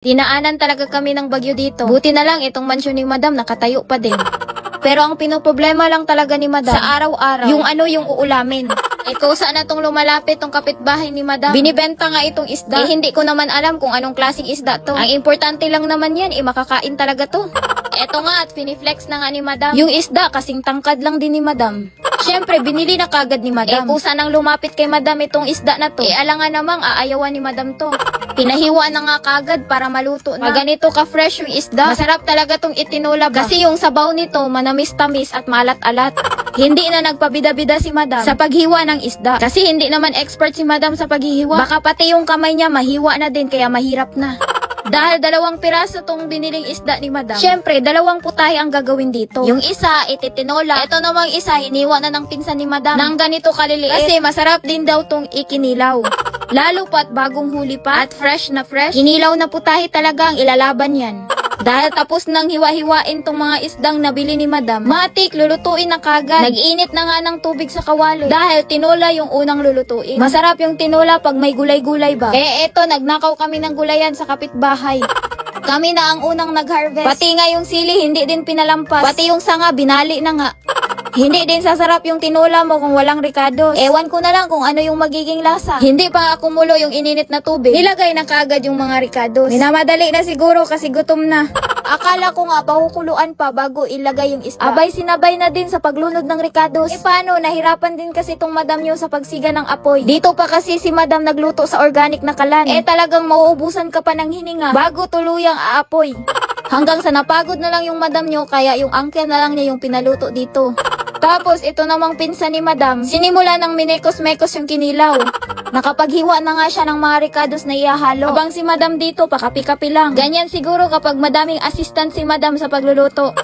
Dinaanan talaga kami ng bagyo dito. Buti na lang itong mansyon ni Madam nakatayo pa din. Pero ang pinoproblema lang talaga ni Madam sa araw-araw, yung uulamin. Kung saan na tong lumalapit tong kapitbahay ni Madam. Binibenta nga itong isda. Hindi ko naman alam kung anong klaseng isda to. Ang importante lang naman yan, makakain talaga to. Eto nga at piniflex na nga ni Madam. Yung isda kasing tangkad lang din ni Madam. Siyempre, binili na kagad ni Madam. Kung saan ang lumapit kay Madam itong isda na to, alangan namang aayawan ni Madam to. Pinahiwa na nga kagad para maluto na. Pag ganito ka-fresh yung isda, masarap talaga tong itinula ba? Kasi yung sabaw nito, manamis-tamis at maalat-alat. Hindi na nagpabida-bida si Madam sa paghiwa ng isda. Kasi hindi naman expert si Madam sa paghihiwa. Baka pati yung kamay niya mahiwa na din kaya mahirap na. Dahil 2 piraso tong biniling isda ni Madam. Siyempre, 2 putahe ang gagawin dito. Yung isa, ititinola. Ito namang isa, hiniwa na ng pinsan ni Madam nang ganito kaliliit. Kasi masarap din daw tong ikinilaw. Lalo pat bagong huli pa at fresh na fresh. Kinilaw na putahe talaga ang ilalaban yan. Dahil tapos nang hiwa-hiwain tong mga isdang nabili ni Madam, matik lulutuin na kagad. Nag-init na nga ng tubig sa kawali dahil tinola yung unang lulutuin. Masarap yung tinola pag may gulay-gulay ba. Eto, nagnakaw kami ng gulayan sa kapitbahay. Kami na ang unang nag-harvest. Pati nga yung sili hindi din pinalampas. Pati yung sanga binali na nga. Hindi din sasarap yung tinola mo kung walang ricados. Ewan ko na lang kung ano yung magiging lasa. Hindi pa kumulo yung ininit na tubig. Nilagay na kagad yung mga ricados. Minamadali na siguro kasi gutom na. Akala ko nga pakukuluan pa bago ilagay yung isda. Abay sinabay na din sa paglunod ng ricados. Paano? Nahirapan din kasi tong Madam nyo sa pagsiga ng apoy. Dito pa kasi si Madam nagluto sa organic na kalan. Talagang mauubusan ka pa ng hininga bago tuluyang aapoy. Hanggang sa napagod na lang yung Madam nyo kaya yung uncle na lang niya yung pinaluto dito. Tapos, ito namang pinsan ni Madam, sinimula ng minekos-mekos yung kinilaw. Nakapaghiwa na nga siya ng mga ricados na ihahalo. Abang si Madam dito, pakapi-kapi lang. Ganyan siguro kapag madaming assistant si Madam sa pagluluto.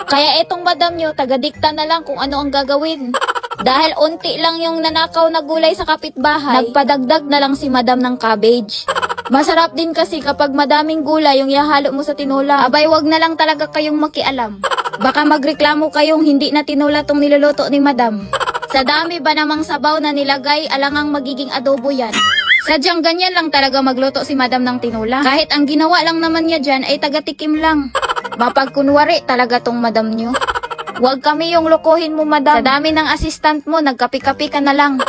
Kaya itong Madam nyo, taga-dikta na lang kung ano ang gagawin. Dahil unti lang yung nanakaw na gulay sa kapitbahay, nagpadagdag na lang si Madam ng cabbage. Masarap din kasi kapag madaming gulay yung ihahalo mo sa tinola. Abay, wag na lang talaga kayong makialam. Baka magreklamo kayong hindi na tinula tong niluluto ni Madam. Sa dami ba namang sabaw na nilagay, alangang magiging adobo yan. Sadyang ganyan lang talaga magluto si Madam ng tinula. Kahit ang ginawa lang naman niya dyan ay taga-tikim lang. Mapagkunwari talaga tong Madam nyo. Huwag kami yung lokohin mo, Madam. Sa dami ng assistant mo, nagkapi-kapi ka na lang.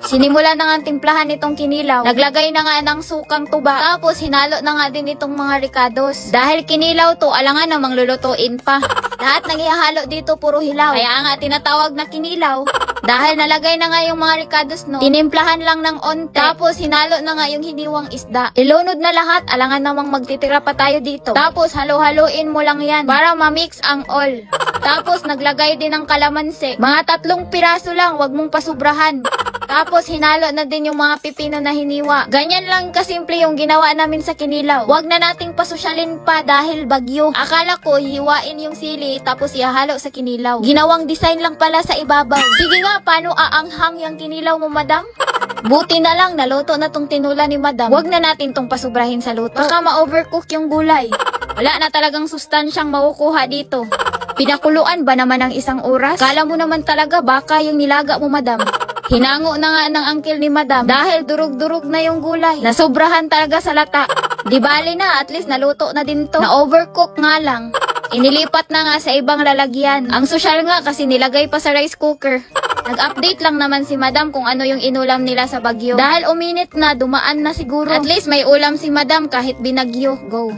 Sinimula na nga timplahan itong kinilaw. Naglagay na nga ng sukang tuba. Tapos hinalo na nga din itong mga ricados. Dahil kinilaw to, alangan namang lulutuin pa. Lahat ng ihahalo dito puro hilaw. Kaya nga tinatawag na kinilaw. Dahil nalagay na nga yung mga ricados no. Tinimplahan lang ng onte. Tapos hinalo na nga yung hiniwang isda. Ilunod na lahat, alangan namang magtitira pa tayo dito. Tapos halo-haloin mo lang yan para ma-mix ang all. Tapos naglagay din ng kalamansi. Mga 3 piraso lang, wag mong pasubrahan. Tapos hinalo na din yung mga pipino na hiniwa. Ganyan lang kasimple yung ginawa namin sa kinilaw. Huwag na nating pasosyalin pa dahil bagyo. Akala ko hiwain yung sili tapos ihahalo sa kinilaw. Ginawang design lang pala sa ibabaw. Sige nga, paano aanghang yung kinilaw mo, Madam? Buti na lang naluto na tong tinula ni Madam. Huwag na natin tong pasubrahin sa luto. Baka ma-overcook yung gulay. Wala na talagang sustansyang makukuha dito. Pinakuluan ba naman ng 1 oras? Kala mo naman talaga baka yung nilaga mo, Madam. Hinango na nga ng uncle ni Madam dahil durug-durug na yung gulay. Nasobrahan talaga sa lata. Di bali na, at least naluto na din to. Na-overcook nga lang. Inilipat na nga sa ibang lalagyan. Ang sosyal nga kasi nilagay pa sa rice cooker. Nag-update lang naman si Madam kung ano yung inulam nila sa bagyo. Dahil uminit na, dumaan na siguro. At least may ulam si Madam kahit binagyo. Go.